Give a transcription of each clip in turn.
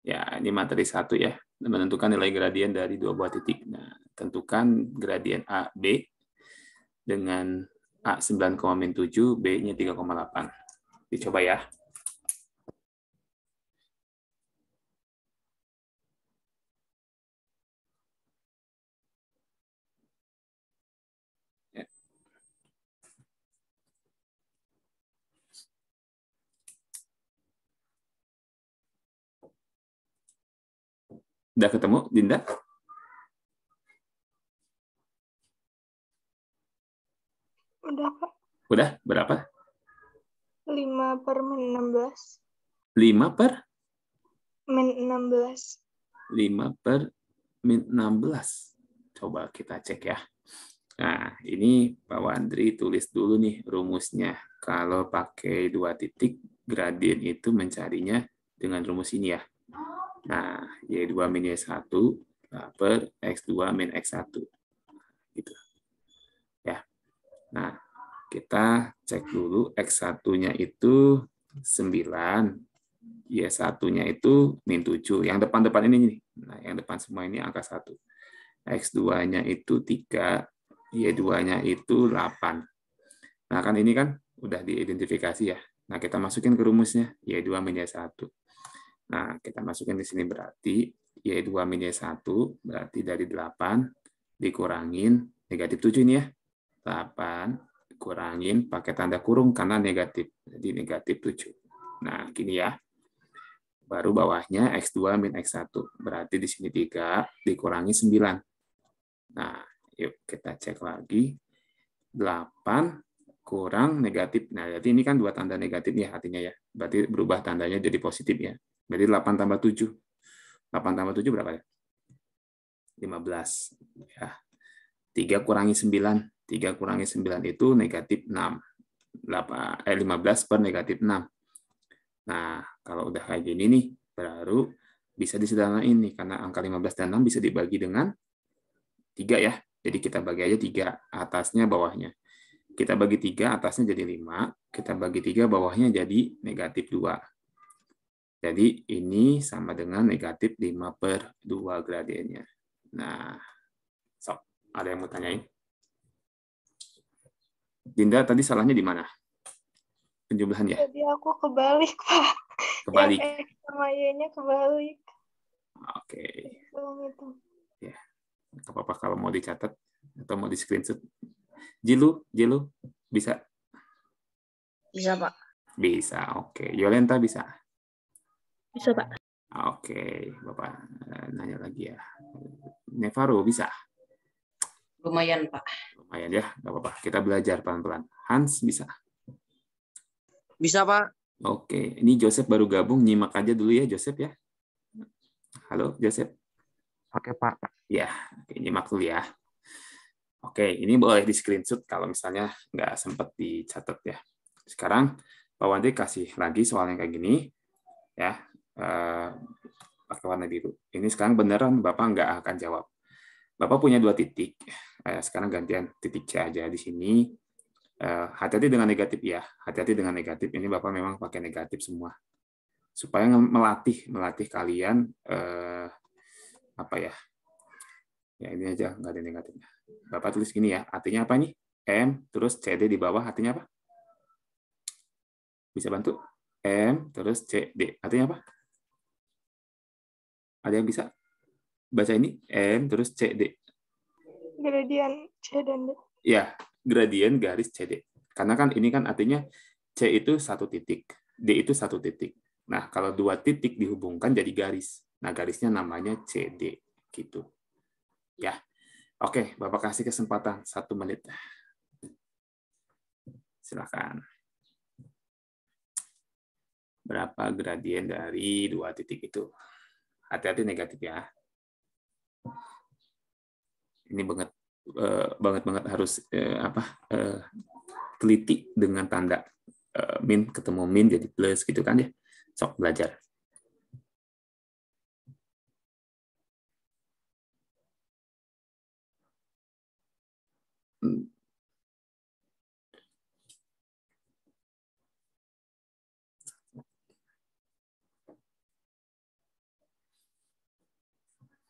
Ya, ini materi 1 ya. Menentukan nilai gradien dari dua buah titik. Nah, tentukan gradien A, B dengan A 9,7, B-nya 3,8. Dicoba ya. Ya. Udah ketemu, Dinda? Udah, Pak. Udah, berapa? 5/-16. 5 per? -16. 5 per min 16. Coba kita cek ya. Nah, ini Pak Wandri tulis dulu nih rumusnya. Kalau pakai dua titik, gradien itu mencarinya dengan rumus ini ya. Nah, Y2 min Y1 per X2 min X1. Gitu. Ya. Nah, kita cek dulu X1-nya itu 9, Y1-nya itu min 7. Yang depan-depan ini nih. Nah, yang depan semua ini angka 1. X2-nya itu 3, Y2-nya itu 8. Nah, kan ini kan udah diidentifikasi ya. Nah, kita masukin ke rumusnya, Y2 min Y1. Nah, kita masukin di sini berarti Y2 min Y1 berarti dari 8 dikurangin negatif 7 ini ya. 8 kurangin pakai tanda kurung karena negatif. Jadi negatif 7. Nah, gini ya. Baru bawahnya X2 min X1. Berarti di sini 3 dikurangi 9. Nah, yuk kita cek lagi. 8 kurang negatif. Nah, jadi ini kan dua tanda negatif ya artinya ya. Berarti berubah tandanya jadi positif ya. Berarti 8 tambah 7. 8 tambah 7 berapa ya? 15. Ya. 3 kurangi 9. 3 kurangi 9 itu negatif 6. 15 per negatif 6. Nah, kalau udah kayak gini nih, baru bisa disederhanain nih. Karena angka 15 dan 6 bisa dibagi dengan 3 ya. Jadi kita bagi aja 3, atasnya bawahnya. Kita bagi 3, atasnya jadi 5. Kita bagi 3, bawahnya jadi negatif 2. Jadi ini sama dengan negatif 5/2 gradiennya. Nah, sok, ada yang mau tanyain? Dinda, tadi salahnya di mana? Penjumlahan ya? Tadi aku kebalik, Pak. Yang Kebalik. X sama Y-nya kebalik. Oke. Itu. Ya, nggak apa-apa kalau mau dicatat atau mau di screenshot. Jilu, bisa? Bisa, Pak. Bisa, oke. Yolenta bisa? Bisa, Pak. Oke, Bapak nanya lagi ya. Nevaro bisa? Lumayan, Pak. Lumayan ya, nggak apa-apa. Kita belajar pelan-pelan. Hans bisa? Bisa, Pak. Oke, ini Joseph baru gabung, nyimak aja dulu ya Joseph ya. Halo Joseph. Oke, Pak. Ya, oke, nyimak dulu ya. Oke, ini boleh di screenshot kalau misalnya nggak sempat dicatat ya. Sekarang Pak Wandi kasih lagi soal yang kayak gini ya. Pakai warna biru. Ini sekarang beneran Bapak nggak akan jawab. Bapak punya dua titik. Sekarang gantian titik C aja di sini. Hati-hati dengan negatif ya. Hati-hati dengan negatif. Ini Bapak memang pakai negatif semua. Supaya melatih kalian apa ya? Ya ini aja nggak ada negatifnya. Bapak tulis gini ya. Artinya apa nih? M terus CD di bawah. Artinya apa? Bisa bantu? M terus CD. Artinya apa? Ada yang bisa baca ini? M terus CD. Gradien C dan D. Ya, gradien garis CD. Karena kan ini kan artinya C itu satu titik, D itu satu titik. Nah, kalau dua titik dihubungkan jadi garis. Nah, garisnya namanya CD. Gitu. Ya. Oke, Bapak kasih kesempatan 1 menit. Silakan. Berapa gradien dari dua titik itu? Hati-hati negatif ya. Ini banget harus teliti dengan tanda min ketemu min jadi plus gitu kan ya. Sok belajar.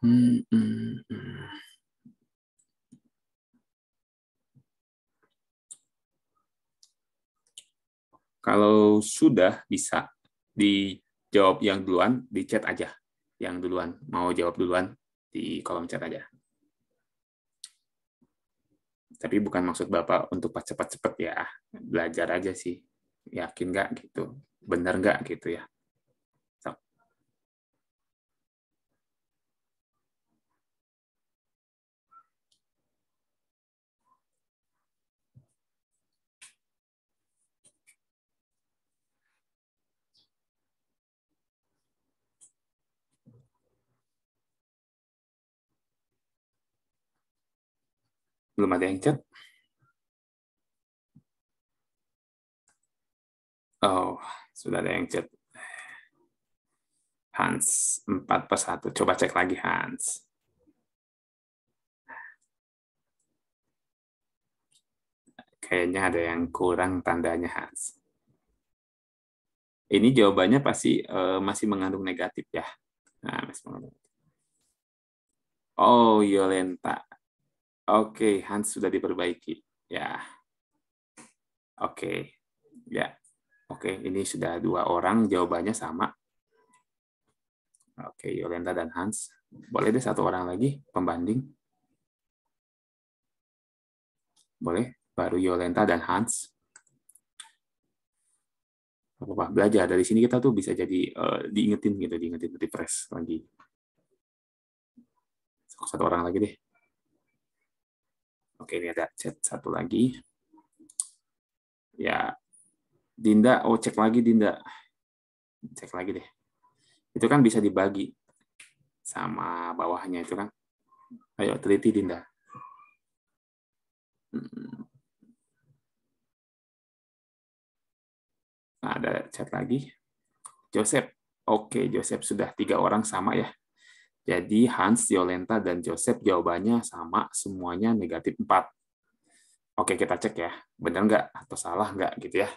Kalau sudah bisa dijawab yang duluan, di chat aja. Yang duluan, mau jawab duluan di kolom chat aja. Tapi bukan maksud Bapak untuk cepat-cepat ya. Belajar aja sih. Yakin nggak gitu? Benar nggak gitu ya? So. Belum ada yang chat? Oh, sudah ada yang chat. Hans, 4/1. Coba cek lagi, Hans. Kayaknya ada yang kurang tandanya, Hans. Ini jawabannya pasti masih mengandung negatif ya. Nah, masih mengandung. Oh, Yolenta. Oke, Hans sudah diperbaiki. Ya. Oke. Ya. Oke, ini sudah 2 orang, jawabannya sama. Oke, Yolenta dan Hans. Boleh deh 1 orang lagi, pembanding. Boleh, baru Yolenta dan Hans. Apa belajar dari sini kita tuh bisa jadi diingetin gitu, diingetin refresh lagi. 1 orang lagi deh. Oke, ini ada chat 1 lagi. Ya, Dinda, cek lagi Dinda. Cek lagi deh. Itu kan bisa dibagi sama bawahnya itu kan. Ayo teliti Dinda. Nah, ada chat lagi. Joseph. Oke, Joseph sudah 3 orang sama ya. Jadi Hans, Yolenta, dan Joseph jawabannya sama, semuanya negatif 4. Oke, kita cek ya. Benar nggak atau salah nggak gitu ya.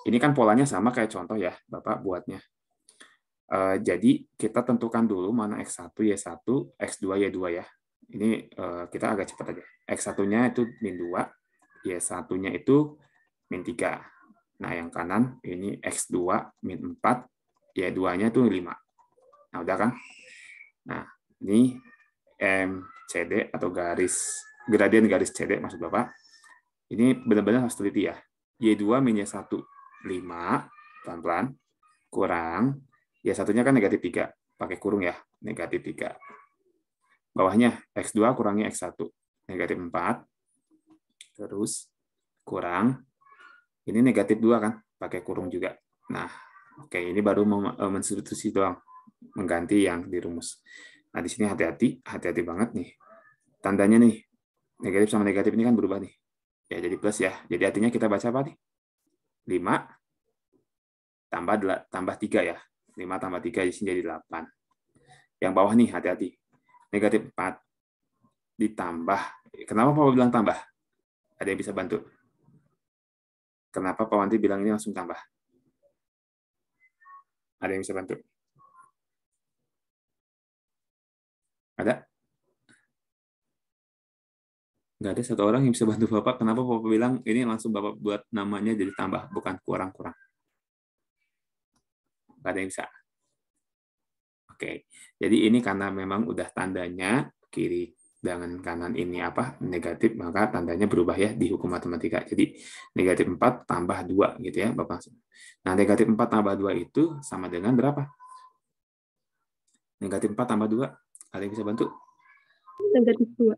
Ini kan polanya sama kayak contoh ya, Bapak buatnya. Jadi kita tentukan dulu mana X1, Y1, X2, Y2 ya. Ini kita agak cepat aja. X1-nya itu -2, Y1-nya itu -3. Nah, yang kanan ini X2 -4, Y2-nya itu 5. Nah, udah kan? Nah, ini MCD atau gradien garis CD maksud Bapak. Ini benar-benar harus teliti ya. Y2 -1, 5, pelan-pelan, kurang, Y1-nya kan negatif 3, pakai kurung ya, negatif 3. Bawahnya X2 kurangi X1, negatif 4, terus kurang, ini negatif 2 kan, pakai kurung juga. Nah, oke, ini baru mensubstitusi doang, mengganti yang dirumus. Nah, di sini hati-hati banget nih. Tandanya nih, negatif sama negatif ini kan berubah nih. Ya, jadi plus ya. Jadi artinya kita baca apa nih? 5 tambah 3 ya. 5 tambah 3 di sini jadi 8. Yang bawah nih, hati-hati. Negatif 4 ditambah. Kenapa Pak bilang tambah? Ada yang bisa bantu? Kenapa Pak Wanti bilang ini langsung tambah? Ada yang bisa bantu? Ada? Nggak ada 1 orang yang bisa bantu Bapak. Kenapa Bapak bilang ini langsung Bapak buat namanya jadi tambah, bukan kurang-kurang? Nggak ada yang bisa. Oke, jadi ini karena memang udah tandanya kiri dengan kanan ini negatif, maka tandanya berubah ya di hukum matematika. Jadi negatif 4 tambah 2 gitu ya Bapak. Nah, negatif 4 tambah 2 itu sama dengan berapa? Negatif 4 tambah 2, ada yang bisa bantu? Negatif 2.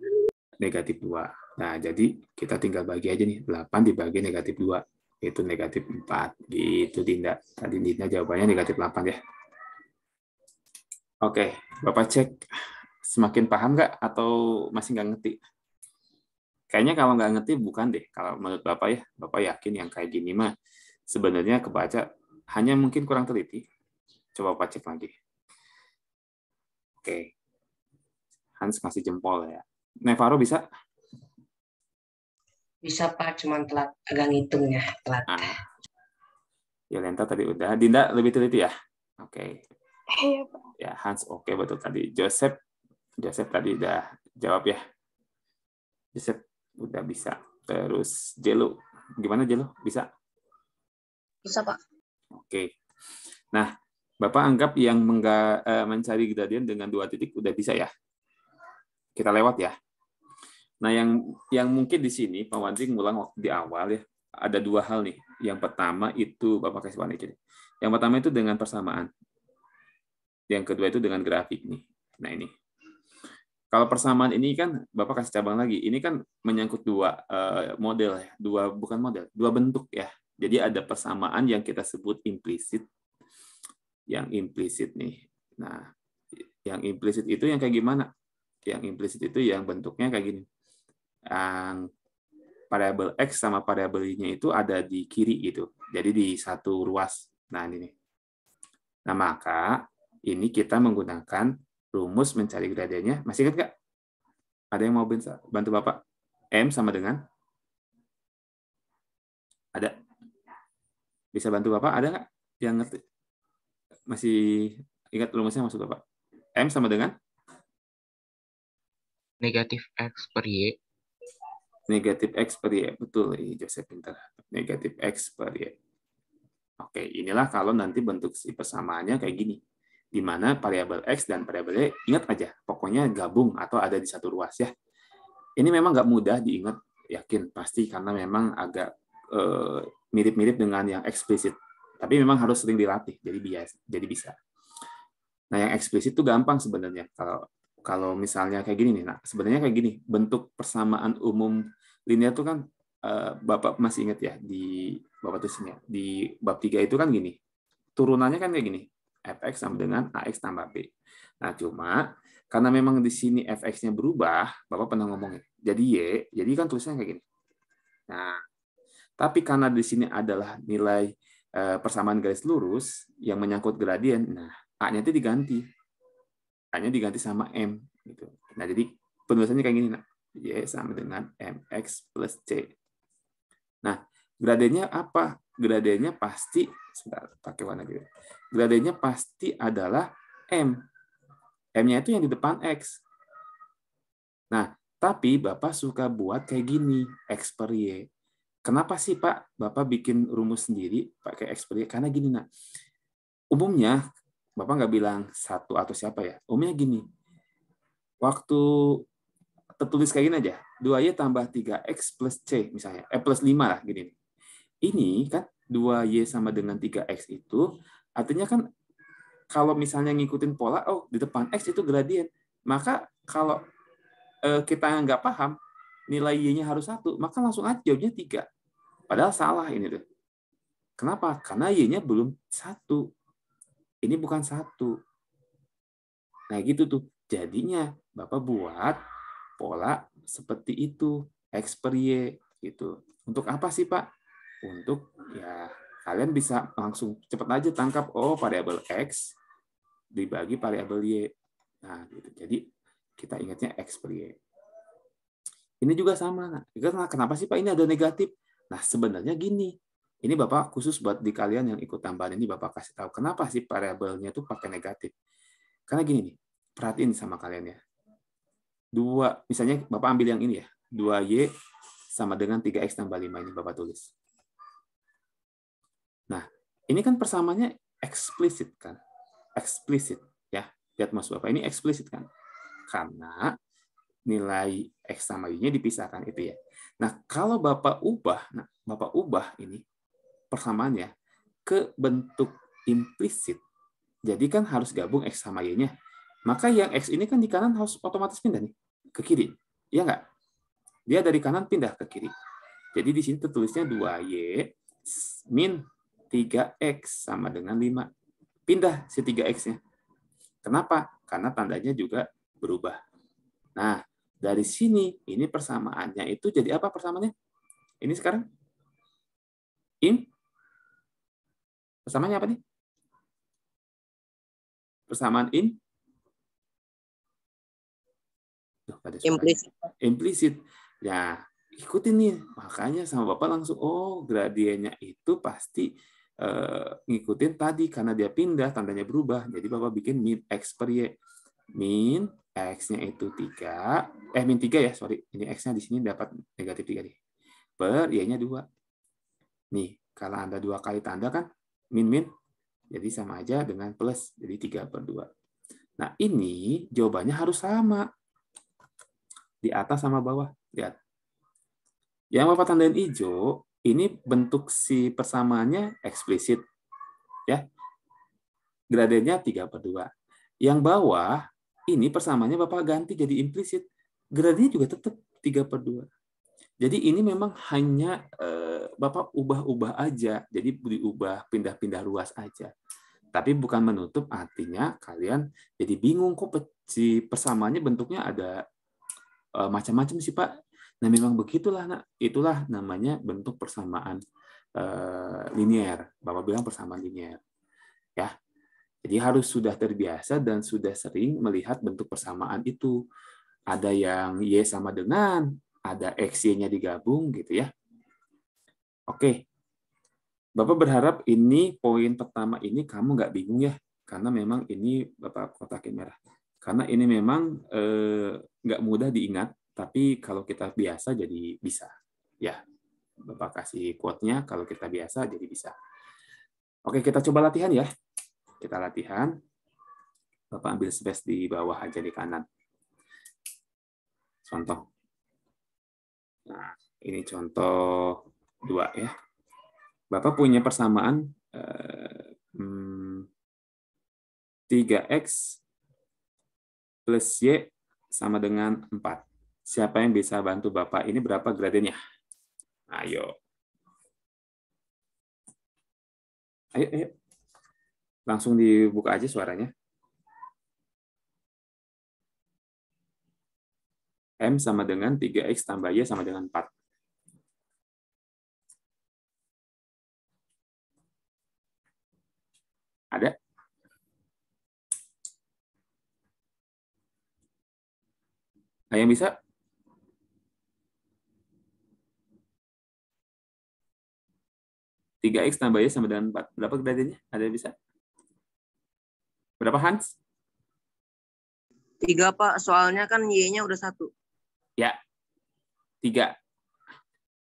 Negatif 2. Nah, jadi kita tinggal bagi aja nih, 8 dibagi negatif 2, itu negatif 4. Gitu Dinda. Tadi Dinda jawabannya negatif 8 ya. Oke, Bapak cek semakin paham nggak atau masih nggak ngerti? Kayaknya kalau nggak ngerti bukan deh. Kalau menurut Bapak ya, Bapak yakin yang kayak gini mah sebenarnya kebaca, hanya mungkin kurang teliti. Coba Bapak cek lagi. Oke, Hans masih jempol ya. Nevaro bisa? Bisa Pak, cuman telat agak ngitungnya telat. Yolenta tadi udah. Dinda lebih teliti ya? Oke. Iya, Pak. Ya, Hans oke betul tadi. Joseph Joseph tadi udah jawab ya. Joseph udah bisa. Terus Jelo, gimana Jelo? Bisa? Bisa, Pak. Oke. Nah, Bapak anggap yang mencari gradien dengan 2 titik udah bisa ya? Kita lewat ya. Nah, yang mungkin di sini Pak Wandri ngulang waktu di awal ya. Ada 2 hal nih. Yang pertama itu Bapak kasih warna ini. Yang pertama itu dengan persamaan. Yang kedua itu dengan grafik nih. Nah, ini. Kalau persamaan ini kan Bapak kasih cabang lagi. Ini kan menyangkut 2 model ya. 2 bentuk ya. Jadi ada persamaan yang kita sebut implisit. Yang implisit nih. Nah, yang implisit itu yang kayak gimana? Yang implisit itu yang bentuknya kayak gini. Yang variabel X sama variabel Y-nya itu ada di kiri gitu. Jadi di satu ruas. Nah, ini nih. Nah, maka ini kita menggunakan rumus mencari gradiennya. Masih ingat nggak? Ada yang mau bantu Bapak? M sama dengan? Ada? Bisa bantu Bapak? Ada nggak yang ngerti? Masih ingat rumusnya maksud Bapak? M sama dengan? Negatif X per Y. Negatif X per Y. Betul, Joseph pintar. Negatif X per Y. Oke, inilah kalau nanti bentuk si persamaannya kayak gini. Di mana variabel X dan variabel Y, ingat aja, pokoknya gabung atau ada di satu ruas ya. Ini memang nggak mudah diingat, yakin, pasti, karena memang agak mirip-mirip dengan yang eksplisit. Tapi memang harus sering dilatih, jadi bisa. Nah, yang eksplisit itu gampang sebenarnya. Kalau misalnya kayak gini nih, nah sebenarnya kayak gini, bentuk persamaan umum linear itu kan Bapak masih ingat ya di Bapak tulisnya di bab 3 itu kan gini. Turunannya kan kayak gini. Fx sama dengan Ax tambah B. Nah, cuma karena memang di sini Fx-nya berubah, Bapak pernah ngomongin. Jadi Y, jadi kan tulisannya kayak gini. Nah, tapi karena di sini adalah nilai persamaan garis lurus yang menyangkut gradien, nah A-nya itu diganti. A-nya diganti sama M gitu. Nah, jadi penulisannya kayak gini, nah. Y sama dengan Mx plus C. Nah, gradiennya apa? Gradiennya pasti, sebentar, pakai warna biru. Gradiennya pasti adalah M. M-nya itu yang di depan X. Nah, tapi Bapak suka buat kayak gini, X per Y. Kenapa sih, Pak, Bapak bikin rumus sendiri pakai X per Y? Karena gini, nah. Umumnya, Bapak nggak bilang satu atau siapa ya. Umumnya gini, waktu tertulis kayak gini aja, 2Y tambah 3X plus C, misalnya, plus 5 lah, gini. Ini kan 2Y sama dengan 3X itu, artinya kan kalau misalnya ngikutin pola, oh di depan X itu gradien. Maka kalau kita nggak paham, nilai Y-nya harus 1, maka langsung aja jawabnya 3. Padahal salah ini tuh. Kenapa? Karena Y-nya belum 1. Ini bukan 1. Nah gitu tuh. Jadinya Bapak buat pola seperti itu, X per Y gitu. Untuk apa sih, Pak? Untuk ya kalian bisa langsung cepat aja tangkap, oh variabel X dibagi variabel Y. Nah, gitu. Jadi kita ingatnya X per Y. Ini juga sama. Kenapa sih, Pak, ini ada negatif? Nah, sebenarnya gini. Ini Bapak khusus buat di kalian yang ikut tambahan ini, Bapak kasih tahu kenapa sih variabelnya itu pakai negatif. Karena gini nih, perhatiin sama kalian ya. Misalnya Bapak ambil yang ini ya, 2Y sama dengan 3X tambah 5 ini Bapak tulis. Nah, ini kan persamaannya eksplisit kan? Eksplisit ya. Lihat Mas Bapak, ini eksplisit kan? Karena nilai X sama Y-nya dipisahkan itu ya. Nah, kalau Bapak ubah ini persamaannya ke bentuk implisit. Jadi kan harus gabung X sama Y-nya. Maka yang X ini kan di kanan harus otomatis pindah nih ke kiri. Iya nggak? Dia dari kanan pindah ke kiri. Jadi di sini tertulisnya 2Y min 3X sama dengan 5. Pindah si 3X-nya. Kenapa? Karena tandanya juga berubah. Nah, dari sini, ini persamaannya itu jadi apa persamaannya? Ini sekarang? Persamaannya apa nih? Persamaan implisit. Ya, ikutin nih. Makanya sama Bapak langsung, oh gradiennya itu pasti ngikutin tadi. Karena dia pindah, tandanya berubah. Jadi Bapak bikin min X per Y. min X-nya itu 3, min 3 ya, sorry. Ini X-nya di sini dapat negatif 3 nih. Per Y-nya 2. Nih, kalau Anda 2 kali tanda kan, min-min, jadi sama aja dengan plus, jadi 3/2. Nah, ini jawabannya harus sama. Di atas sama bawah. Lihat. Yang Bapak tandain hijau, ini bentuk si persamaannya eksplisit. Ya. Gradiennya 3/2. Yang bawah, ini persamaannya Bapak ganti jadi implisit. Gradiennya juga tetap 3/2. Jadi ini memang hanya Bapak ubah-ubah aja. Jadi diubah pindah-pindah ruas aja. Tapi bukan menutup artinya kalian jadi bingung kok si persamaannya bentuknya ada macam-macam sih Pak. Nah memang begitulah, nak. Itulah namanya bentuk persamaan linier. Bapak bilang persamaan linier. Ya. Jadi harus sudah terbiasa dan sudah sering melihat bentuk persamaan itu. Ada yang Y sama dengan, ada XY-nya digabung gitu ya. Oke. Bapak berharap ini poin pertama ini kamu nggak bingung ya. Karena memang ini Bapak kotakin merah. Karena ini memang nggak mudah diingat, tapi kalau kita biasa jadi bisa. Ya, Bapak kasih quote-nya, kalau kita biasa jadi bisa. Oke, kita coba latihan ya. Kita latihan. Bapak ambil space di bawah aja di kanan. Contoh. Nah, ini contoh 2 ya. Bapak punya persamaan 3X plus Y sama dengan 4. Siapa yang bisa bantu Bapak? Ini berapa gradiennya? Ayo. Ayo. Langsung dibuka aja suaranya. M sama dengan 3X tambah Y sama dengan 4. Ada? Ada yang bisa? X tambah Y sama dengan 4. Berapa gradiennya? Ada yang bisa? Berapa, Hans? 3, Pak. Soalnya kan Y-nya udah 1. Ya. 3.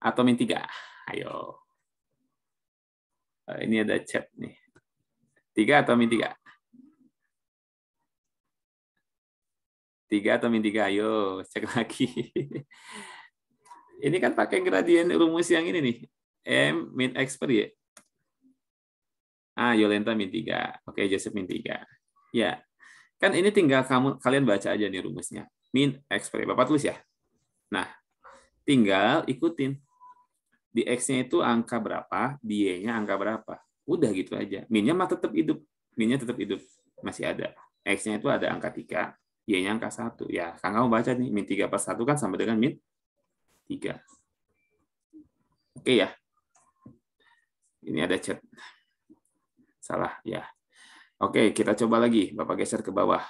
Atau min 3. Ayo. Ini ada chat nih. 3 atau min 3? 3 atau min 3? Ayo, cek lagi. Ini kan pakai gradien rumus yang ini nih. M min X per Y. Yolenta min 3. Oke, Joseph min 3. Ya. Kan ini tinggal kalian baca aja nih rumusnya. Min X per Y. Bapak tulis ya. Nah, tinggal ikutin. Di X-nya itu angka berapa, di Y-nya angka berapa. Udah gitu aja. Min-nya mah tetap hidup. Min-nya tetap hidup. Masih ada. X-nya itu ada angka 3, Y-nya angka 1. Ya, kan kamu baca nih, min 3 per 1 kan sama dengan min 3. Oke ya. Ini ada chat. Salah, ya. Oke, kita coba lagi. Bapak geser ke bawah.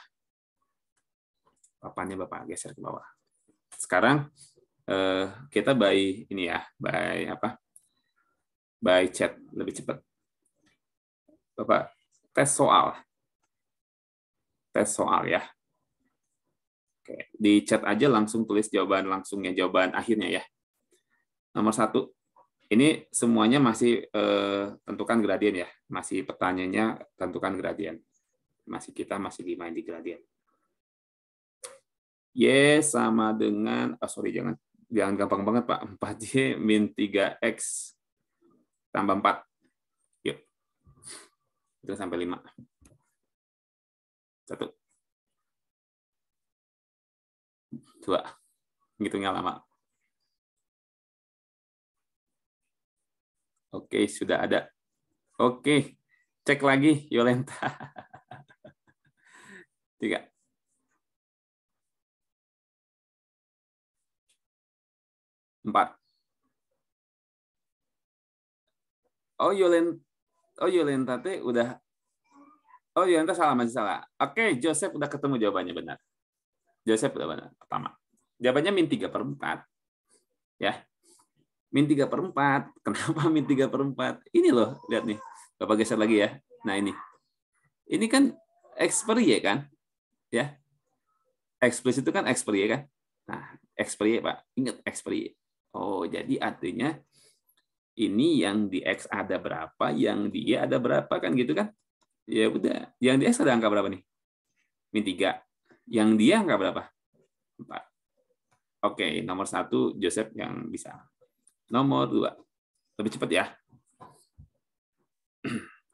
Papannya Bapak geser ke bawah. Sekarang kita by ini ya, by apa? By chat lebih cepat. Bapak tes soal. Tes soal ya. Oke, di chat aja langsung tulis jawaban langsungnya, jawaban akhirnya ya. Nomor 1. Ini semuanya masih tentukan gradien ya. Masih pertanyaannya tentukan gradien. Kita masih dimain di gradien. Y sama dengan, jangan gampang banget Pak. 4Y min 3X tambah 4. Yuk. Itu sampai 5. 1. 2. Ngitungnya lama. Oke, sudah ada. Oke, cek lagi Yolenta. 3. 4. Yolenta teh udah. Yolenta salah, masih salah. Oke, Joseph udah ketemu jawabannya benar. Joseph udah benar. Pertama. Jawabannya min 3/4. Ya. Min 3/4. Kenapa min 3/4? Ini loh, lihat nih. Bapak geser lagi ya. Nah ini. Ini kan X per Y kan? Ya. Eksplisit itu kan expiry kan? Nah, expiry Pak. Ingat expiry. Oh, jadi artinya ini yang di X ada berapa, yang di Y ada berapa kan gitu kan? Ya udah, yang di X ada angka berapa nih? Min 3. Yang dia angka berapa? 4. Oke, nomor 1 Joseph yang bisa. Nomor 2. Lebih cepat ya.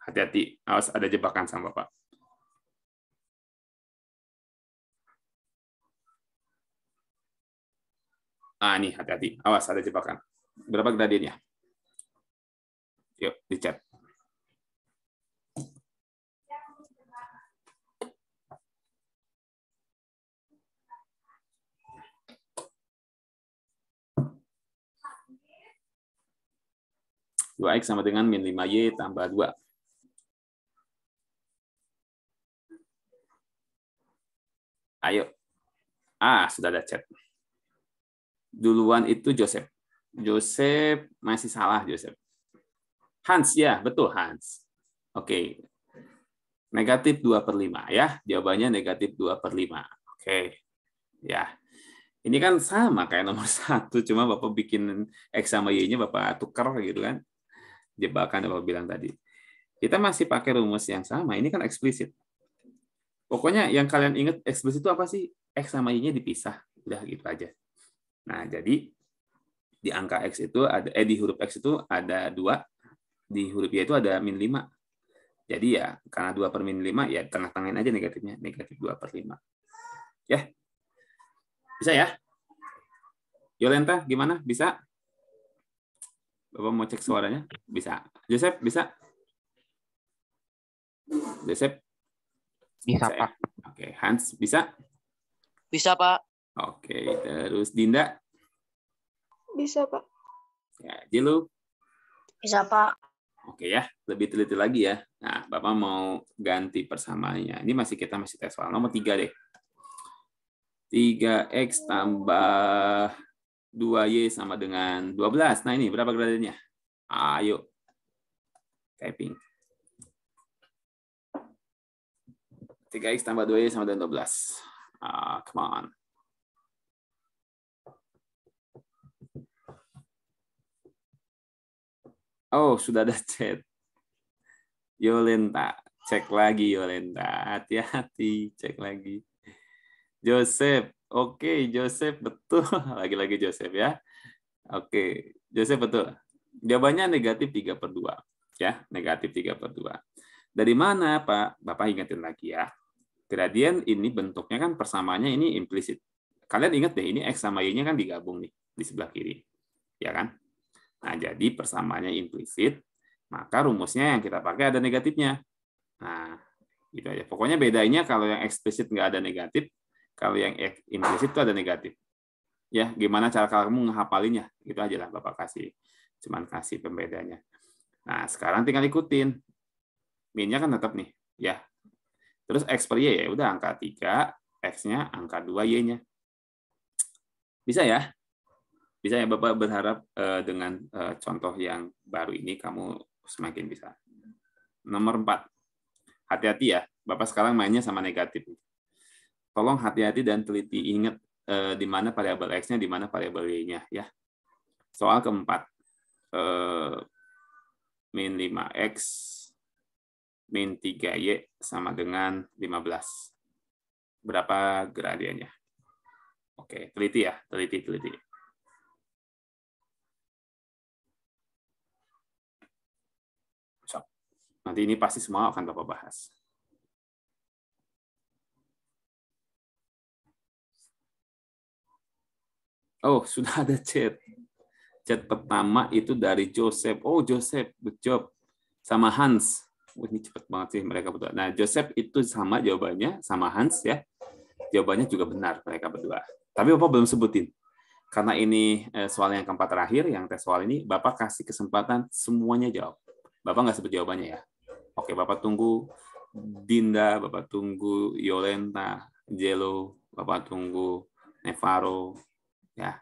Hati-hati, awas ada jebakan sama Bapak. Nih, hati-hati. Awas, ada jebakan. Berapa gradiennya? Yuk, dicat. Dua X sama dengan min 5Y tambah 2. Ayo. Sudah ada chat. Duluan itu Joseph. Joseph masih salah, Joseph. Hans, ya, betul Hans. Oke. Negatif 2/5 ya. Jawabannya negatif 2/5. Oke. Ya. Ini kan sama kayak nomor 1, cuma Bapak bikin X sama Y-nya Bapak tukar gitu kan. Jebakan Bapak bilang tadi. Kita masih pakai rumus yang sama. Ini kan eksplisit. Pokoknya yang kalian ingat eksplisit itu apa sih? X sama Y-nya dipisah. Udah gitu aja. Nah, jadi di angka X itu ada di huruf X itu ada 2, di huruf Y itu ada min 5. Jadi ya karena 2/-5 ya tengah-tengahin aja negatifnya, negatif 2/5. Ya. Bisa ya? Yolenta gimana? Bisa? Bapak mau cek suaranya? Bisa. Joseph bisa? Joseph? Bisa, Ya? Pak. Oke, Hans bisa? Bisa, Pak. Oke, terus Dinda? Bisa, Pak. Ya, Jilu? Bisa, Pak. Oke ya, lebih teliti lagi ya. Nah, Bapak mau ganti persamaannya. Ini kita masih tes soal nomor 3 deh. 3X tambah 2Y sama dengan 12. Nah, ini berapa gradiennya? Ayo. Typing. 3X tambah 2Y sama dengan 12. Come on. Oh, sudah ada chat. Yolenta, cek lagi Yolenta. Hati-hati, cek lagi. Joseph, oke, Joseph betul. Lagi-lagi Joseph ya. Oke, Joseph betul. Jawabannya negatif 3/2. Ya, negatif 3/2. Dari mana, Pak? Bapak ingetin lagi ya. Gradien ini bentuknya kan persamaannya ini implisit. Kalian ingat deh, ini X sama Y-nya kan digabung nih di sebelah kiri. Ya kan? Nah, jadi persamaannya implisit, maka rumusnya yang kita pakai ada negatifnya. Nah, gitu aja. Pokoknya bedanya kalau yang eksplisit nggak ada negatif, kalau yang implisit itu ada negatif. Ya, gimana cara kamu ngehafalinya? Itu aja lah Bapak kasih. Cuman kasih pembedanya. Nah, sekarang tinggal ikutin. Min-nya kan tetap nih, ya. Terus X per Y ya udah angka 3, X-nya angka 2, Y-nya. Bisa ya? Bisa ya Bapak berharap dengan contoh yang baru ini kamu semakin bisa. Nomor 4. Hati-hati ya. Bapak sekarang mainnya sama negatif. Tolong hati-hati dan teliti. Ingat di mana variabel X-nya, di mana variabel Y-nya ya. Soal keempat. Min 5X min 3Y sama dengan 15. Berapa gradiennya? Oke, teliti ya, teliti. Nanti ini pasti semua akan Bapak bahas. Oh, sudah ada chat. Chat pertama itu dari Joseph. Oh, Joseph, good job. Sama Hans. Ini cepat banget sih mereka berdua. Nah, Joseph itu sama jawabannya, sama Hans ya. Jawabannya juga benar mereka berdua. Tapi Bapak belum sebutin. Karena ini soal yang keempat terakhir, yang tes soal ini, Bapak kasih kesempatan semuanya jawab. Bapak nggak sebut jawabannya ya. Oke, Bapak tunggu Dinda, Bapak tunggu Yolenta, Jelo, Bapak tunggu Nevaro, ya.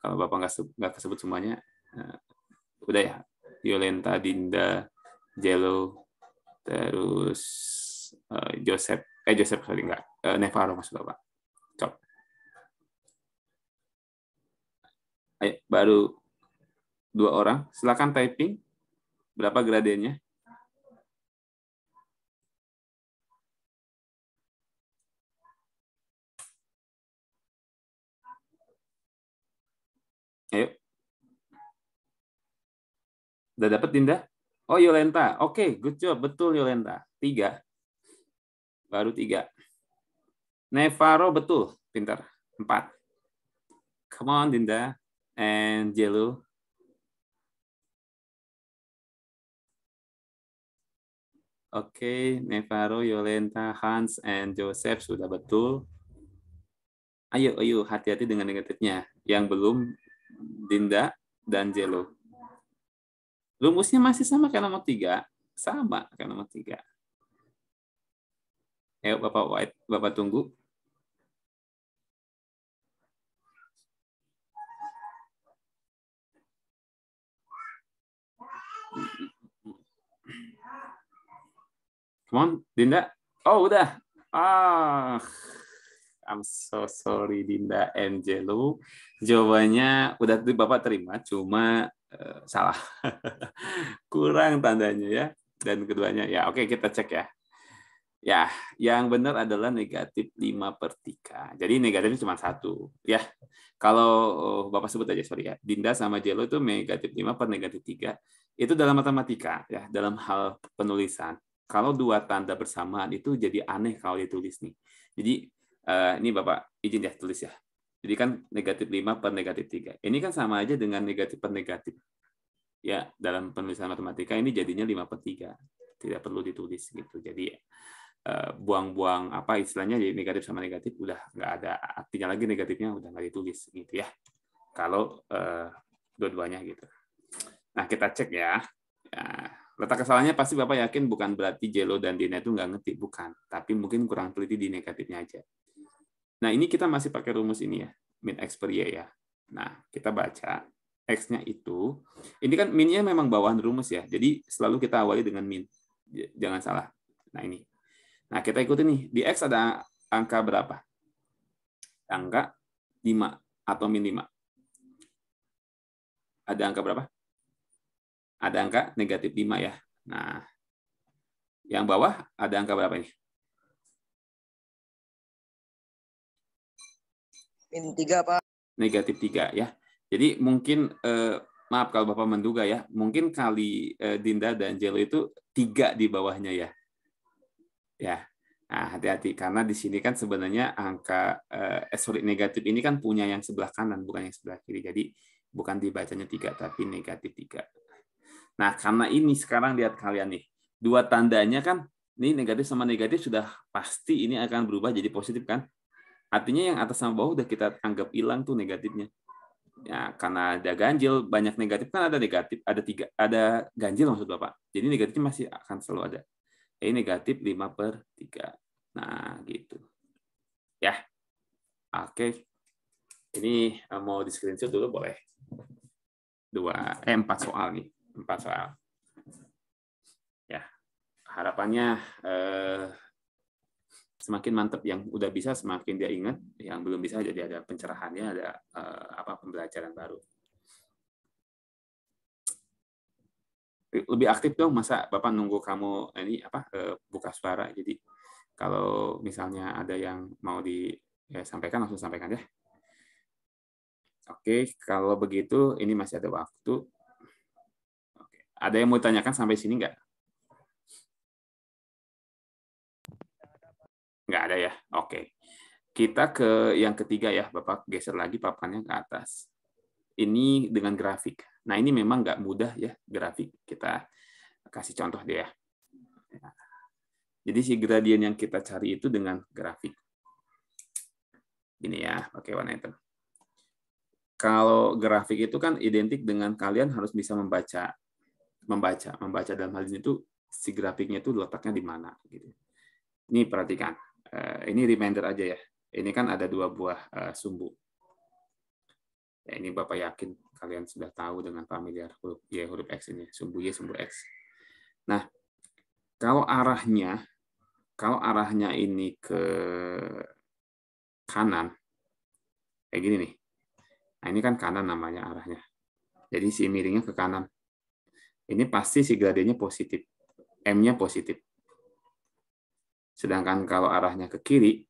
Kalau Bapak nggak kesebut semuanya, udah ya. Yolenta, Dinda, Jelo, terus Joseph, sorry nggak. Navarro maksud Bapak. Cok. Ayo, baru 2 orang. Silakan typing. Berapa gradiennya? Ayo. Udah dapat Dinda? Oh, Yolenta. Oke, good job. Betul Yolenta. 3. Baru 3. Navarro betul. Pintar. 4. Come on, Dinda. And Jello. Oke, Navarro, Yolenta, Hans, and Joseph sudah betul. Ayo, hati-hati dengan negatifnya. Yang belum, Dinda dan Jello. Rumusnya masih sama kayak nomor 3. Sama kayak nomor 3. Ayo, Bapak White, Bapak tunggu. Come on, Dinda. Oh, udah. I'm so sorry, Dinda and Jello. Jawabannya udah Bapak terima, cuma salah. Kurang tandanya ya. Dan keduanya, ya oke kita cek ya. Ya, yang benar adalah negatif 5/3. Jadi negatifnya cuma 1. Ya, kalau Bapak sebut aja, sorry ya. Dinda sama Jello itu negatif 5 per negatif 3. Itu dalam matematika, ya, dalam hal penulisan. Kalau 2 tanda bersamaan itu jadi aneh kalau ditulis nih. Jadi, ini Bapak izin ya tulis ya. Jadi kan negatif 5 per negatif 3. Ini kan sama aja dengan negatif per negatif. Ya, dalam penulisan matematika ini jadinya 5/3. Tidak perlu ditulis gitu. Jadi, buang-buang apa istilahnya, jadi negatif sama negatif udah nggak ada artinya lagi, negatifnya udah nggak ditulis gitu ya kalau dua-duanya gitu. Nah kita cek ya. Letak kesalahannya pasti Bapak yakin bukan berarti Jello dan Dina itu nggak ngerti, bukan, tapi mungkin kurang teliti di negatifnya aja. Nah ini kita masih pakai rumus ini ya, min x per y ya. Nah kita baca x-nya itu, ini kan minnya memang bawahan rumus ya, jadi selalu kita awali dengan min, jangan salah. Nah ini. Nah, kita ikuti nih. Di X ada angka berapa? Angka 5 atau min 5. Ada angka berapa? Ada angka negatif 5 ya. Nah, yang bawah ada angka berapa nih? Min 3, Pak. Negatif 3 ya. Jadi mungkin, maaf kalau Bapak menduga ya, mungkin kali Dinda dan Jello itu 3 di bawahnya ya. Ya, nah hati-hati karena di sini kan sebenarnya angka negatif ini kan punya yang sebelah kanan bukan yang sebelah kiri, jadi bukan dibacanya 3 tapi negatif 3. Nah karena ini sekarang lihat kalian nih, 2 tandanya kan ini negatif sama negatif sudah pasti ini akan berubah jadi positif kan, artinya yang atas sama bawah udah kita anggap hilang tuh negatifnya. Ya karena ada ganjil, banyak negatif kan, ada negatif, ada ganjil maksud Bapak, jadi negatifnya masih akan selalu ada. Ini negatif 5/3. Nah, gitu. Ya. Oke. Ini mau di screenshot dulu boleh. 4 soal nih. 4 soal. Ya. Harapannya semakin mantap, yang udah bisa semakin dia ingat, yang belum bisa jadi ada pencerahannya, ada pembelajaran baru. Lebih aktif dong, masa Bapak nunggu kamu ini buka suara. Jadi kalau misalnya ada yang mau disampaikan langsung sampaikan ya. Oke, kalau begitu ini masih ada waktu. Oke. Ada yang mau ditanyakan sampai sini nggak? Nggak ada ya. Oke. Kita ke yang ketiga ya, Bapak geser lagi papannya ke atas. Ini dengan grafik. Nah ini memang nggak mudah ya grafik. Kita kasih contoh deh ya. Jadi si gradien yang kita cari itu dengan grafik. Ini ya, pakai warna hitam. Kalau grafik itu kan identik dengan kalian harus bisa membaca dalam hal ini tuh si grafiknya itu letaknya di mana gitu. Ini perhatikan. Ini reminder aja ya. Ini kan ada 2 buah sumbu. Ya, ini Bapak yakin kalian sudah tahu dengan familiar huruf Y, huruf X ini, sumbu Y, sumbu X. Nah, kalau arahnya kalau arahnya ini ke kanan, kayak gini nih. Nah, ini kan kanan namanya arahnya. Jadi si miringnya ke kanan. Ini pasti si gradiennya positif. M-nya positif. Sedangkan kalau arahnya ke kiri,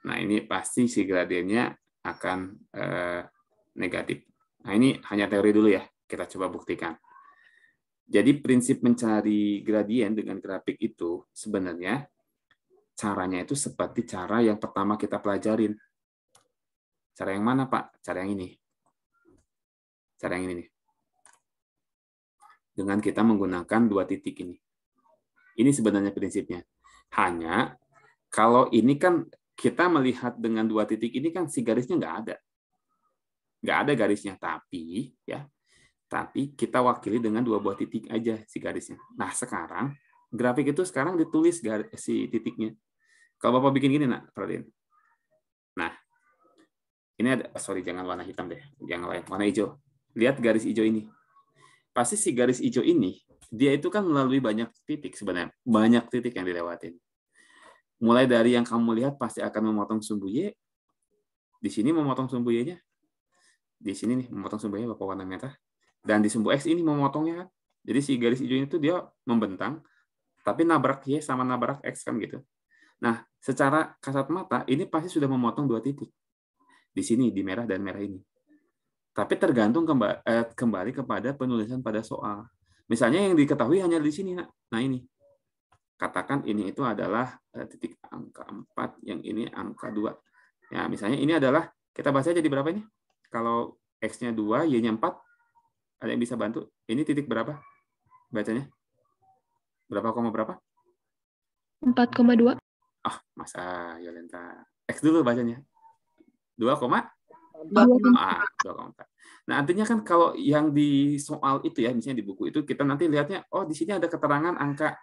nah ini pasti si gradiennya akan negatif. Nah, ini hanya teori dulu ya. Kita coba buktikan. Jadi prinsip mencari gradien dengan grafik itu sebenarnya caranya itu seperti cara yang pertama kita pelajarin. Cara yang mana, Pak? Cara yang ini. Cara yang ini nih. Dengan kita menggunakan dua titik ini. Ini sebenarnya prinsipnya. Hanya kalau ini kan kita melihat dengan dua titik ini kan si garisnya nggak ada. Nggak ada garisnya. Tapi kita wakili dengan dua buah titik aja si garisnya. Nah, sekarang grafik itu sekarang ditulis si titiknya. Kalau Bapak bikin gini, nak, perhatiin. Nah, ini ada, sorry, jangan warna hitam deh, jangan warna hijau. Lihat garis hijau ini. Pasti si garis hijau ini, dia itu kan melalui banyak titik sebenarnya. Banyak titik yang dilewatin. Mulai dari yang kamu lihat pasti akan memotong sumbu Y. Di sini memotong sumbu Y-nya. Di sini nih, memotong sumbu Y Bapak warna merah. Dan di sumbu X ini memotongnya kan. Jadi si garis hijau itu dia membentang, tapi nabrak Y sama nabrak X kan gitu. Nah, secara kasat mata, ini pasti sudah memotong dua titik. Di sini, di merah dan merah ini. Tapi tergantung kembali kepada penulisan pada soal. Misalnya yang diketahui hanya di sini. Nah, ini. Katakan ini itu adalah titik angka 4, yang ini angka 2. Ya, misalnya ini adalah, kita baca jadi berapa ini? Kalau X-nya 2, Y-nya 4, ada yang bisa bantu? Ini titik berapa bacanya? Berapa koma berapa? 4,2. Masa Yolenta. X dulu bacanya. 2,4. Nah, artinya kan kalau yang di soal itu ya, misalnya di buku itu, kita nanti lihatnya, oh di sini ada keterangan angka,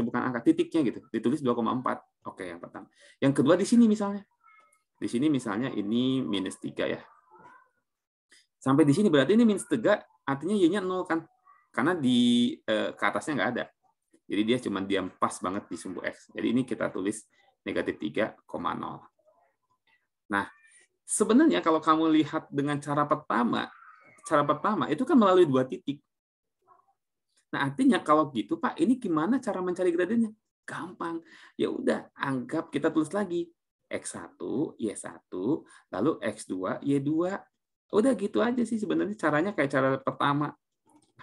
bukan angka, titiknya gitu. Ditulis 2,4. Oke, yang pertama. Yang kedua di sini misalnya. Di sini misalnya ini -3 ya. Sampai di sini berarti ini -3, artinya Y-nya 0 kan. Karena di ke atasnya nggak ada. Jadi dia cuma diam pas banget di sumbu X. Jadi ini kita tulis -3,0. Nah, sebenarnya kalau kamu lihat dengan cara pertama itu kan melalui dua titik. Nah, artinya kalau gitu Pak, ini gimana cara mencari gradiennya? Gampang. Ya udah, anggap kita tulis lagi X1, Y1, lalu X2, Y2. Udah gitu aja sih sebenarnya caranya kayak cara pertama.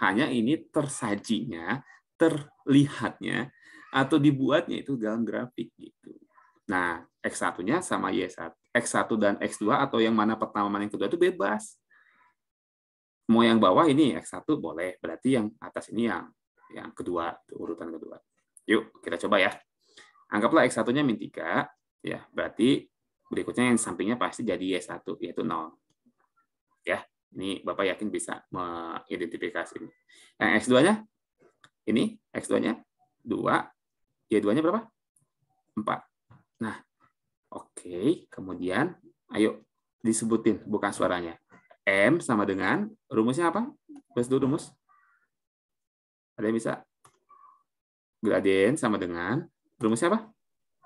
Hanya ini tersajinya, terlihatnya, atau dibuatnya itu dalam grafik gitu. Nah, X1-nya sama Y1. X1 dan X2 atau yang mana pertama, mana yang kedua itu bebas. Mau yang bawah ini X1 boleh, berarti yang atas ini yang kedua, urutan kedua. Yuk, kita coba ya. Anggaplah X1-nya -3, ya, berarti berikutnya yang sampingnya pasti jadi Y1, yaitu 0. Ya, ini Bapak yakin bisa mengidentifikasi ini. Yang X2-nya, ini X2-nya 2, Y2-nya berapa? 4. Nah, oke, kemudian ayo disebutin bukan suaranya. M sama dengan, rumusnya apa? Bahas dulu rumus. Ada yang bisa? Gradien sama dengan, rumusnya apa?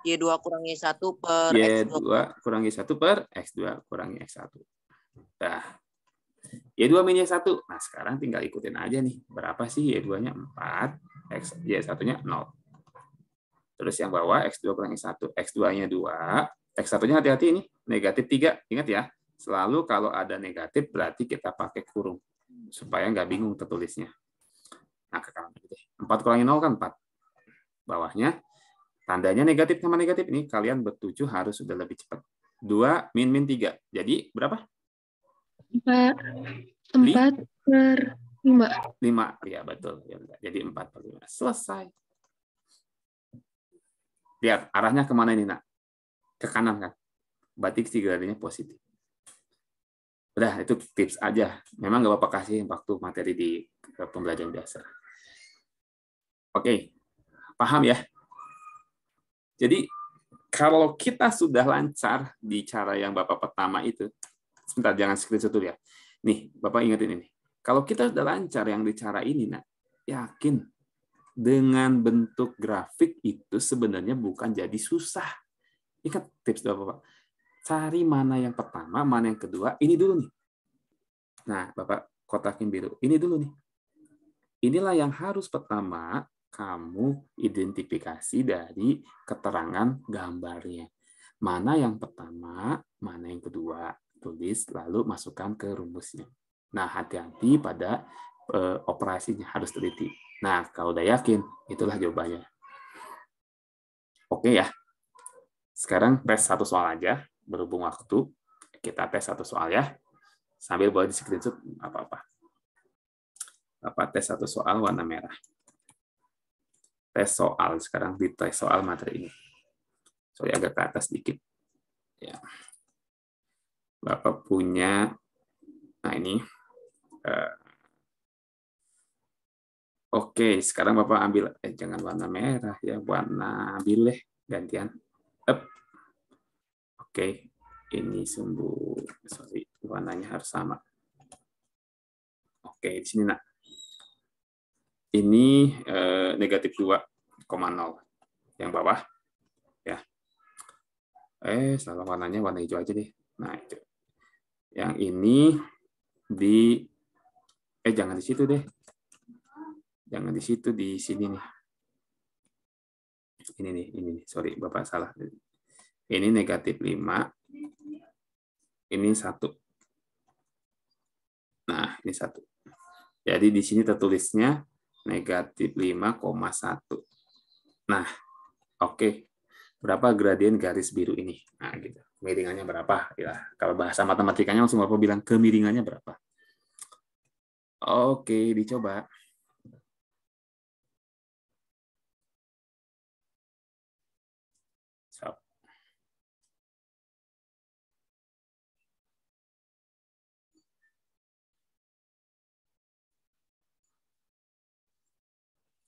Y2 kurang Y1 per Y2 X2. kurang Y1 per X2 kurang Y1. Nah, Y2 min Y1. Nah, sekarang tinggal ikutin aja nih. Berapa sih Y2-nya? 4, Y1-nya 0. Terus yang bawah X2 kurang Y1. X2-nya 2. X1-nya hati-hati ini. Negatif 3. Ingat ya. Selalu kalau ada negatif berarti kita pakai kurung. Supaya nggak bingung tertulisnya. Nah, ke kanan deh. 4 kurangi 0 kan 4. Bawahnya tandanya negatif sama negatif. Ini kalian bertujuh harus sudah lebih cepat. 2 min 3. Jadi berapa? 4 per 5. 5. Ya, betul. Jadi 4 per 5. Selesai. Lihat, arahnya kemana ini, nak? Ke kanan, kan? Berarti si gradiennya positif. Udah, itu tips aja. Memang nggak apa-apa kasih waktu materi di pembelajaran dasar. Oke, paham ya? Jadi, kalau kita sudah lancar di cara yang Bapak pertama itu, sebentar, jangan screenshot dulu ya. Nih, Bapak ingetin ini. Kalau kita sudah lancar yang di cara ini, nah, yakin dengan bentuk grafik itu sebenarnya bukan jadi susah. Ingat tips Bapak. Cari mana yang pertama, mana yang kedua. Ini dulu nih. Nah, Bapak kotakin biru. Ini dulu nih. Inilah yang harus pertama kamu identifikasi dari keterangan gambarnya. Mana yang pertama, mana yang kedua. Tulis, lalu masukkan ke rumusnya. Nah, hati-hati pada operasinya, harus teliti. Nah, kalau udah yakin, itulah jawabannya. Oke ya. Sekarang tes satu soal aja, berhubung waktu. Kita tes satu soal ya. Sambil boleh di screenshot, apa-apa. Bapak tes satu soal warna merah. Tes soal, sekarang di tes soal materi ini. Sorry, agak ke atas sedikit. Ya. Bapak punya, nah ini. Oke, sekarang Bapak ambil, jangan warna merah ya, warna biru deh, gantian. Oke, ini sumbu, sorry, warnanya harus sama. Oke, di sini nak. Ini negatif 2,0 yang bawah ya. Salah warnanya, warna hijau aja deh. Nah, itu. Yang ini di jangan di situ deh. Jangan di situ, di sini nih. Ini nih, sorry Bapak salah. Ini negatif 5. Ini 1. Nah, ini 1. Jadi di sini tertulisnya negatif 5,1. Nah, oke. Berapa gradien garis biru ini? Nah, gitu. Kemiringannya berapa? Ya, kalau bahasa matematikanya langsung Bapak bilang kemiringannya berapa. Oke, dicoba.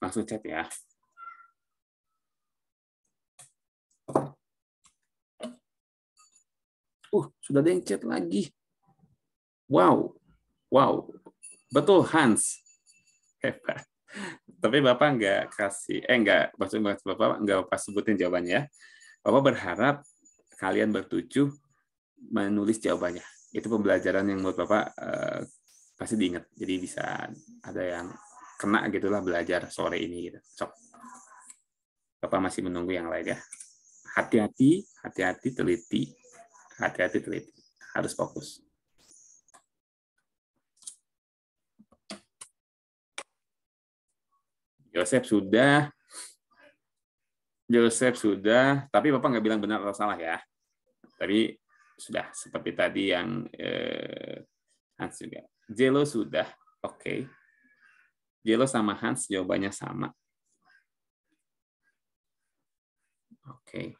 Langsung chat ya. Sudah ada yang chat lagi. Wow. Betul, Hans. Hebat. Tapi Bapak nggak kasih, maksudnya Bapak nggak pas sebutin jawabannya ya. Bapak berharap kalian bertujuh menulis jawabannya. Itu pembelajaran yang menurut Bapak pasti diingat. Jadi bisa ada yang kena gitulah belajar sore ini gitu. Bapak masih menunggu yang lain ya. Hati-hati, teliti. Harus fokus. Joseph sudah, tapi Bapak nggak bilang benar atau salah ya. Tapi sudah, seperti tadi yang Hans juga. Jelo sudah, oke. Jelo sama Hans jawabannya sama. Oke.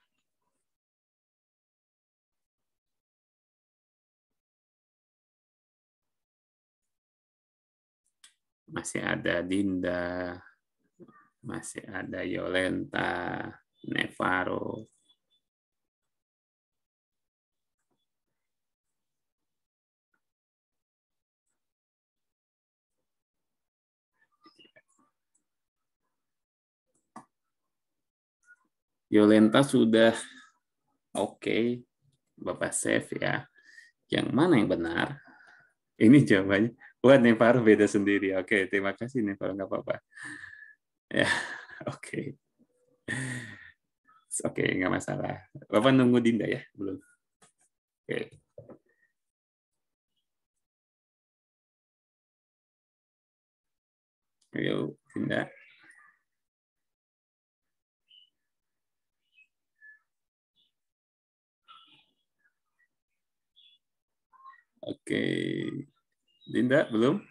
Masih ada Dinda, masih ada Yolenta, Nevaro. Yolenta sudah oke. Bapak save ya. Yang mana yang benar? Ini jawabannya. Wah, Nevaro beda sendiri. Oke, terima kasih Nevaro, nggak apa-apa. Ya, oke. Oke, nggak masalah. Bapak nunggu Dinda ya? Belum? Oke. Ayo, Dinda. Oke. Dinda, belum?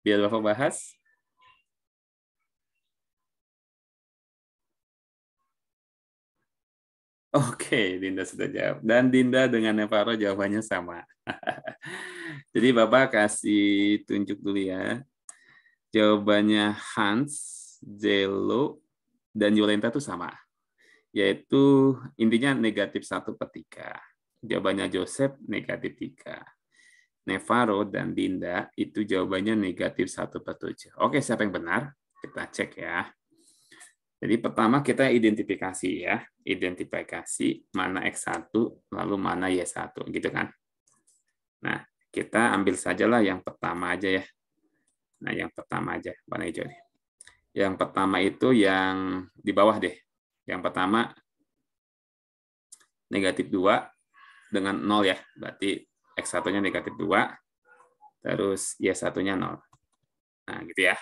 Biar Bapak bahas. Oke, Dinda sudah jawab. Dan Dinda dengan Nevaro jawabannya sama. Jadi Bapak kasih tunjuk dulu ya. Jawabannya Hans, Jelo, dan Yolenta itu sama. Yaitu intinya negatif 1/3. Jawabannya Joseph negatif 3. Nevaro dan Dinda itu jawabannya negatif 1/7. Oke, siapa yang benar? Kita cek ya. Jadi pertama kita identifikasi ya. Identifikasi mana X1 lalu mana Y1 gitu kan. Nah, kita ambil sajalah yang pertama aja ya. Nah, yang pertama aja warna hijau nih. Yang pertama itu yang di bawah deh. Yang pertama negatif 2 dengan 0 ya. Berarti X1-nya negatif 2, terus Y1-nya 0. Nah, gitu ya.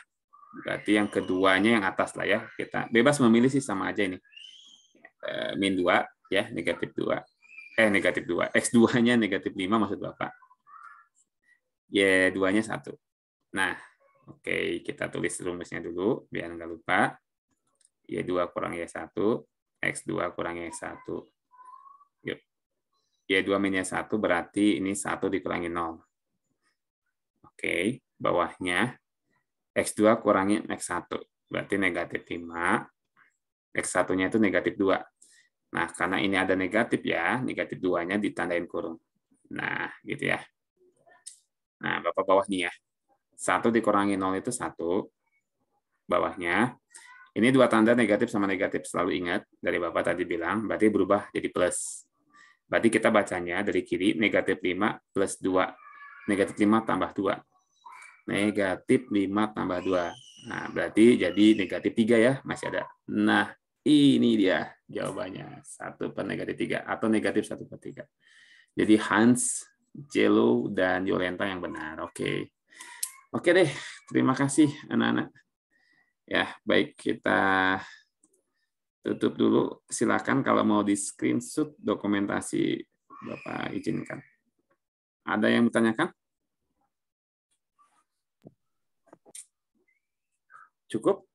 Berarti yang keduanya yang atas lah ya. Kita bebas memilih sih sama aja ini. Min 2 ya, negatif 2. Negatif 2. X2-nya negatif 5 maksud Bapak. Y2-nya 1. Nah, oke, kita tulis rumusnya dulu biar nggak lupa. Y2 kurang Y1, X2 kurang Y1. Yuk. Y2 min Y1 berarti ini 1 dikurangi 0. Oke, bawahnya X2 kurangi X1. Berarti negatif 5. X1-nya itu negatif 2. Nah, karena ini ada negatif ya, negatif 2-nya ditandain kurung. Nah, gitu ya. Nah, Bapak bawah nih ya. 1 dikurangi 0 itu 1. Bawahnya. Ini dua tanda negatif sama negatif. Selalu ingat, dari Bapak tadi bilang, berarti berubah jadi plus. Berarti kita bacanya dari kiri, negatif 5 plus 2. Negatif 5 tambah 2. Negatif 5 tambah 2. Nah, berarti jadi negatif 3 ya. Masih ada. Nah, ini dia jawabannya. 1 per negatif 3. Atau negatif 1 per 3. Jadi Hans, Jelo, dan Yolenta yang benar. Oke. Oke deh. Terima kasih anak-anak. Ya, baik. Kita tutup dulu. Silakan kalau mau di screenshot dokumentasi Bapak izinkan. Ada yang bertanyakan? Cukup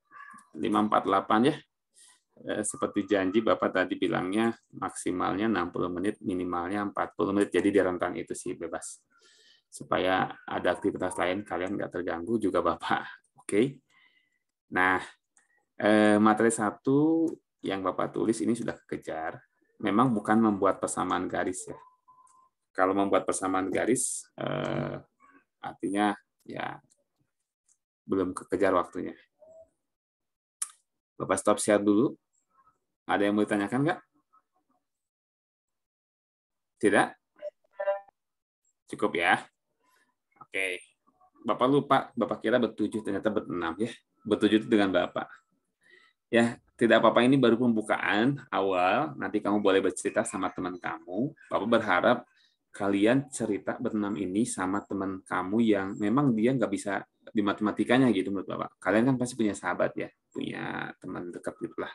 548 ya. Seperti janji Bapak tadi bilangnya maksimalnya 60 menit, minimalnya 40 menit. Jadi di rentan itu sih bebas. Supaya ada aktivitas lain kalian nggak terganggu juga Bapak. Oke. Nah, materi 1 yang Bapak tulis ini sudah kekejar. Memang bukan membuat persamaan garis ya. Kalau membuat persamaan garis artinya ya belum kekejar waktunya. Bapak stop share dulu. Ada yang mau ditanyakan nggak? Tidak? Cukup ya? Oke. Bapak lupa, Bapak kira ber-7, ternyata ber-6 ya. Ber-7 itu dengan Bapak. Ya, tidak apa-apa, ini baru pembukaan awal. Nanti kamu boleh bercerita sama teman kamu. Bapak berharap kalian cerita ber-6 ini sama teman kamu yang memang dia nggak bisa di matematikanya gitu menurut Bapak. Kalian kan pasti punya sahabat ya, punya teman dekat gitulah.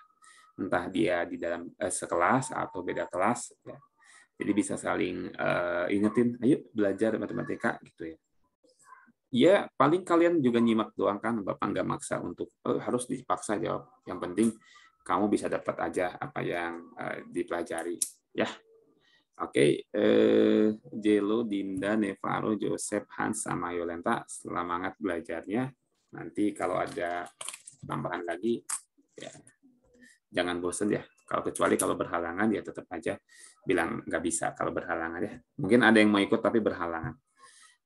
Entah dia di dalam sekelas atau beda kelas ya. Jadi bisa saling ingetin, ayo belajar matematika gitu ya. Ya paling kalian juga nyimak doang kan, Bapak nggak maksa untuk harus dipaksa jawab. Yang penting kamu bisa dapat aja apa yang dipelajari ya. Oke, Jelo, Dinda, Nevaro, Joseph, Hans, sama Yolenta, semangat belajarnya. Nanti kalau ada tambahan lagi, ya jangan bosan ya. Kecuali kalau berhalangan, ya tetap aja bilang nggak bisa kalau berhalangan ya. Mungkin ada yang mau ikut tapi berhalangan.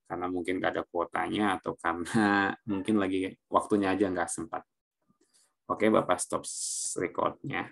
Karena mungkin nggak ada kuotanya atau karena mungkin lagi waktunya aja nggak sempat. Oke, Bapak stop record-nya.